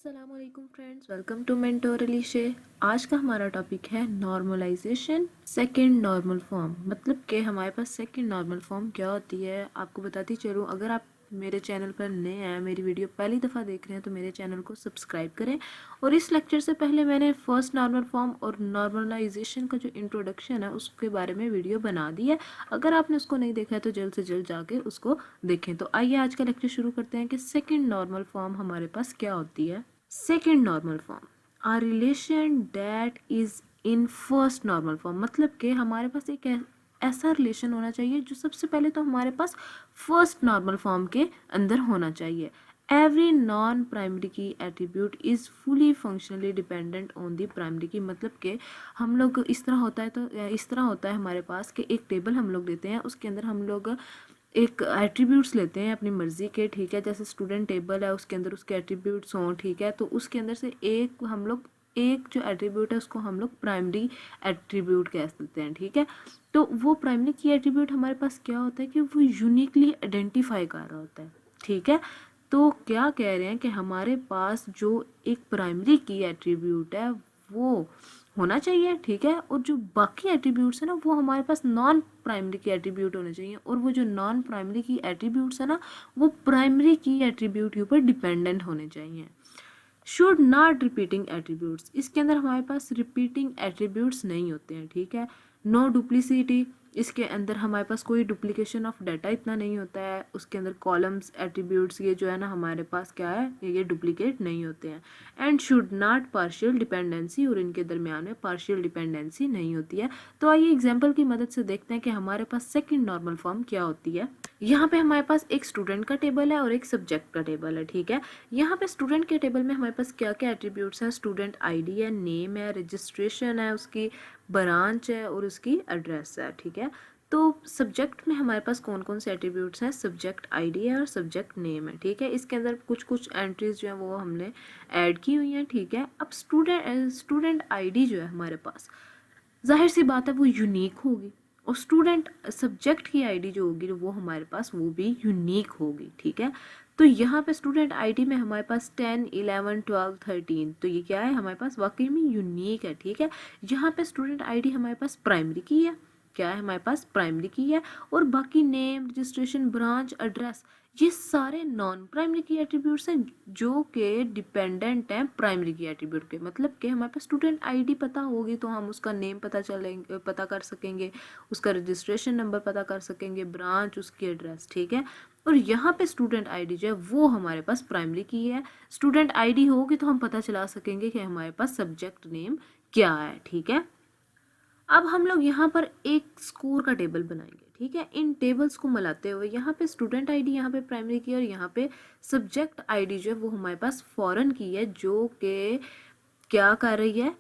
अस्सलामुअलैकुम friends, welcome to mentor अलीशे। आज का हमारा टॉपिक है नॉर्मलाइजेशन सेकंड नॉर्मल फॉर्म। मतलब कि हमारे पास सेकंड नॉर्मल फॉर्म क्या होती है आपको बताती चलूँ। अगर आप मेरे चैनल पर नए हैं, मेरी वीडियो पहली दफ़ा देख रहे हैं तो मेरे चैनल को सब्सक्राइब करें। और इस लेक्चर से पहले मैंने फर्स्ट नॉर्मल फॉर्म और नॉर्मलाइजेशन का जो इंट्रोडक्शन है उसके बारे में वीडियो बना दी है। अगर आपने उसको नहीं देखा है तो जल्द से जल्द जाके उसको देखें। तो आइए आज का लेक्चर शुरू करते हैं कि सेकंड नॉर्मल फॉर्म हमारे पास क्या होती है। Second normal form a relation that is in first normal form. मतलब कि हमारे पास एक ऐसा रिलेशन होना चाहिए जो सबसे पहले तो हमारे पास फर्स्ट नॉर्मल फॉर्म के अंदर होना चाहिए। एवरी नॉन प्राइमरी की attribute is fully functionally dependent on the primary की। मतलब कि हम लोग इस तरह होता है, तो इस तरह होता है हमारे पास कि एक टेबल हम लोग लेते हैं, उसके अंदर हम लोग एक एट्रीब्यूट्स लेते हैं अपनी मर्ज़ी के, ठीक है। जैसे स्टूडेंट टेबल है, उसके अंदर उसके एट्रीब्यूट्स हों, ठीक है। तो उसके अंदर से एक जो एट्रीब्यूट है उसको हम लोग प्राइमरी एट्रीब्यूट कह सकते हैं, ठीक है। तो वो प्राइमरी की एट्रीब्यूट हमारे पास क्या होता है कि वो यूनिकली आइडेंटिफाई कर रहा होता है, ठीक है। तो क्या कह रहे हैं कि हमारे पास जो एक प्राइमरी की एट्रीब्यूट है वो होना चाहिए, ठीक है। और जो बाकी एट्रीब्यूट्स है ना वो हमारे पास नॉन प्राइमरी की एट्रीब्यूट होने चाहिए। और वो जो नॉन प्राइमरी की एट्रीब्यूट्स है ना वो प्राइमरी की एट्रीब्यूट के ऊपर डिपेंडेंट होने चाहिए। शुड नॉट रिपीटिंग एट्रीब्यूट्स, इसके अंदर हमारे पास रिपीटिंग एट्रीब्यूट्स नहीं होते हैं, ठीक है। नो डुप्लीसिटी, इसके अंदर हमारे पास कोई डुप्लीकेशन ऑफ डाटा इतना नहीं होता है। उसके अंदर कॉलम्स एट्रीब्यूट्स ये जो है ना हमारे पास क्या है, ये डुप्लीकेट नहीं होते हैं। And should not partial dependency, और इनके दरमियान में पार्शियल डिपेंडेंसी नहीं होती है। तो आइए एग्जाम्पल की मदद से देखते हैं कि हमारे पास सेकेंड नॉर्मल फॉर्म क्या होती है। यहाँ पे हमारे पास एक स्टूडेंट का टेबल है और एक सब्जेक्ट का टेबल है, ठीक है। यहाँ पे स्टूडेंट के टेबल में हमारे पास क्या क्या एट्रीब्यूट्स हैं। स्टूडेंट आईडी है, नेम है, रजिस्ट्रेशन है, उसकी ब्रांच है और उसकी एड्रेस है, ठीक है। तो सब्जेक्ट में हमारे पास कौन कौन से एट्रीब्यूट्स हैं, सब्जेक्ट आईडी है और सब्जेक्ट नेम है, ठीक है। इसके अंदर कुछ कुछ एंट्रीज जो है वो हमने ऐड की हुई हैं, ठीक है। अब स्टूडेंट आईडी जो है हमारे पास, जाहिर सी बात है वो यूनिक होगी। और स्टूडेंट सब्जेक्ट की आईडी जो होगी वो हमारे पास वो भी यूनिक होगी, ठीक है। तो यहाँ पे स्टूडेंट आईडी में हमारे पास 10, 11, 12, 13, तो ये क्या है हमारे पास वाकई में यूनिक है, ठीक है। यहाँ पे स्टूडेंट आईडी हमारे पास प्राइमरी की है, क्या है हमारे पास प्राइमरी की है। और बाकी नेम, रजिस्ट्रेशन, ब्रांच, एड्रेस, ये सारे नॉन प्राइमरी की एट्रीब्यूट्स हैं जो कि डिपेंडेंट हैं प्राइमरी की एट्रीब्यूट के। मतलब कि हमारे पास स्टूडेंट आईडी पता होगी तो हम उसका नेम पता कर सकेंगे, उसका रजिस्ट्रेशन नंबर पता कर सकेंगे, ब्रांच, उसकी एड्रेस, ठीक है। और यहाँ पे स्टूडेंट आईडी जो है वो हमारे पास प्राइमरी की है। स्टूडेंट आईडी होगी तो हम पता चला सकेंगे कि हमारे पास सब्जेक्ट नेम क्या है, ठीक है। अब हम लोग यहाँ पर एक स्कोर का टेबल बनाएंगे, ठीक है। इन टेबल्स को मिलाते हुए यहाँ पे स्टूडेंट आईडी यहाँ पे प्राइमरी की है और यहाँ पे सब्जेक्ट आईडी जो है वो हमारे पास फॉरेन की है, जो कि क्या कर रही है,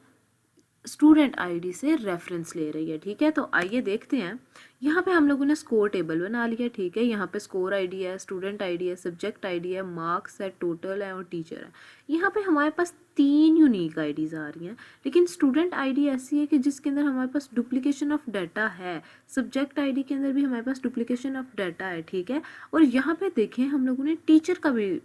स्टूडेंट आईडी से रेफरेंस ले रही है, ठीक है। तो आइए देखते हैं। यहाँ पे हम लोगों ने स्कोर टेबल बना लिया, ठीक है। यहाँ पे स्कोर आईडी है, स्टूडेंट आईडी है, सब्जेक्ट आईडी है, मार्क्स है, टोटल है और टीचर है। यहाँ पे हमारे पास 3 यूनिक आईडीज आ रही हैं। लेकिन स्टूडेंट आईडी ऐसी है कि जिसके अंदर हमारे पास डुप्लीकेशन ऑफ डाटा है। सब्जेक्ट आईडी के अंदर भी हमारे पास डुप्लीकेशन ऑफ डाटा है, ठीक है। और यहाँ पे देखें हम लोगों ने टीचर का भी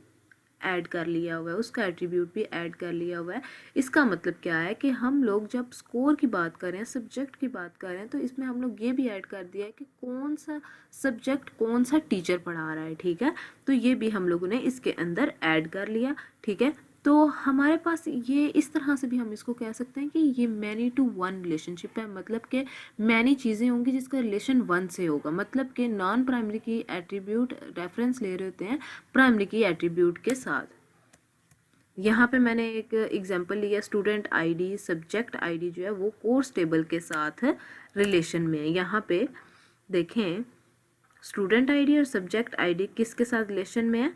ऐड कर लिया हुआ है, उसका एट्रीब्यूट भी ऐड कर लिया हुआ है। इसका मतलब क्या है कि हम लोग जब स्कोर की बात करें, सब्जेक्ट की बात करें, तो इसमें हम लोग ये भी ऐड कर दिया है कि कौन सा सब्जेक्ट कौन सा टीचर पढ़ा रहा है, ठीक है। तो ये भी हम लोगों ने इसके अंदर ऐड कर लिया, ठीक है। तो हमारे पास ये इस तरह से भी हम इसको कह सकते हैं कि ये मैनी टू वन रिलेशनशिप है। मतलब कि मैनी चीज़ें होंगी जिसका रिलेशन वन से होगा। मतलब कि नॉन प्राइमरी की एट्रीब्यूट रेफरेंस ले रहे होते हैं प्राइमरी की एट्रीब्यूट के साथ। यहाँ पे मैंने एक एग्जांपल लिया, स्टूडेंट आईडी सब्जेक्ट आईडी जो है वो कोर्स टेबल के साथ रिलेशन में है। यहाँ पे देखें स्टूडेंट आईडी और सब्जेक्ट आईडी किसके साथ रिलेशन में है,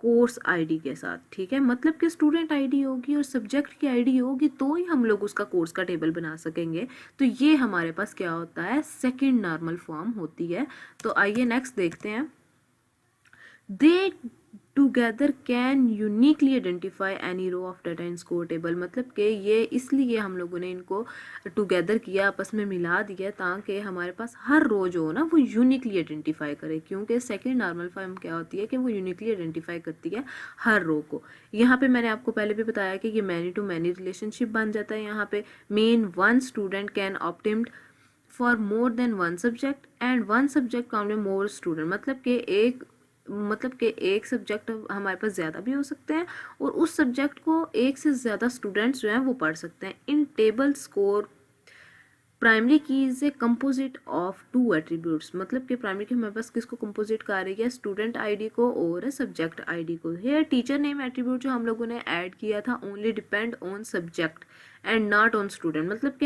कोर्स आईडी के साथ, ठीक है। मतलब कि स्टूडेंट आईडी होगी और सब्जेक्ट की आईडी होगी तो ही हम लोग उसका कोर्स का टेबल बना सकेंगे। तो ये हमारे पास क्या होता है, सेकंड नॉर्मल फॉर्म होती है। तो आइए नेक्स्ट देखते हैं। They together can uniquely identify any row of data in score table, मतलब कि ये इसलिए हम लोगों ने इनको टुगेदर किया, आपस में मिला दिया, ताकि हमारे पास हर रो जो हो ना वो यूनिकली आइडेंटिफाई करे, क्योंकि सेकंड नॉर्मल फॉर्म क्या होती है कि वो यूनिकली आइडेंटिफाई करती है हर रो को। यहाँ पे मैंने आपको पहले भी बताया कि ये मैनी टू मैनी रिलेशनशिप बन जाता है। यहाँ पे main one student can opted for more than one subject and one subject count में मोर स्टूडेंट, मतलब कि एक सब्जेक्ट हमारे पास ज़्यादा भी हो सकते हैं और उस सब्जेक्ट को एक से ज़्यादा स्टूडेंट्स जो हैं वो पढ़ सकते हैं। In table score primary key is a composite of two attributes, मतलब कि प्राइमरी की हमारे पास किसको कंपोजिट कर रही है, स्टूडेंट आईडी को और सब्जेक्ट आईडी को। ये टीचर नेम एट्रीब्यूट जो हम लोगों ने ऐड किया था only depend on subject and not on student, मतलब कि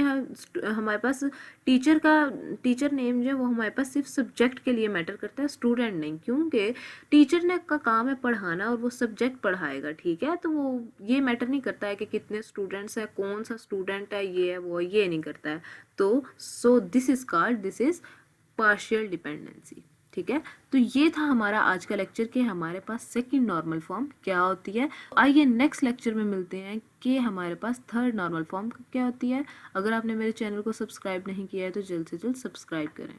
हमारे पास टीचर नेम जो है वो हमारे पास सिर्फ सब्जेक्ट के लिए मैटर करता है, स्टूडेंट नहीं, क्योंकि टीचर ने का काम है पढ़ाना और वो सब्जेक्ट पढ़ाएगा, ठीक है। तो वो ये मैटर नहीं करता है कि कितने स्टूडेंट्स हैं, कौन सा स्टूडेंट है, ये है वो, ये नहीं करता है। तो दिस इज पार्शियल डिपेंडेंसी, ठीक है। तो ये था हमारा आज का लेक्चर कि हमारे पास सेकंड नॉर्मल फॉर्म क्या होती है। आइए नेक्स्ट लेक्चर में मिलते हैं कि हमारे पास थर्ड नॉर्मल फॉर्म क्या होती है। अगर आपने मेरे चैनल को सब्सक्राइब नहीं किया है तो जल्द से जल्द सब्सक्राइब करें।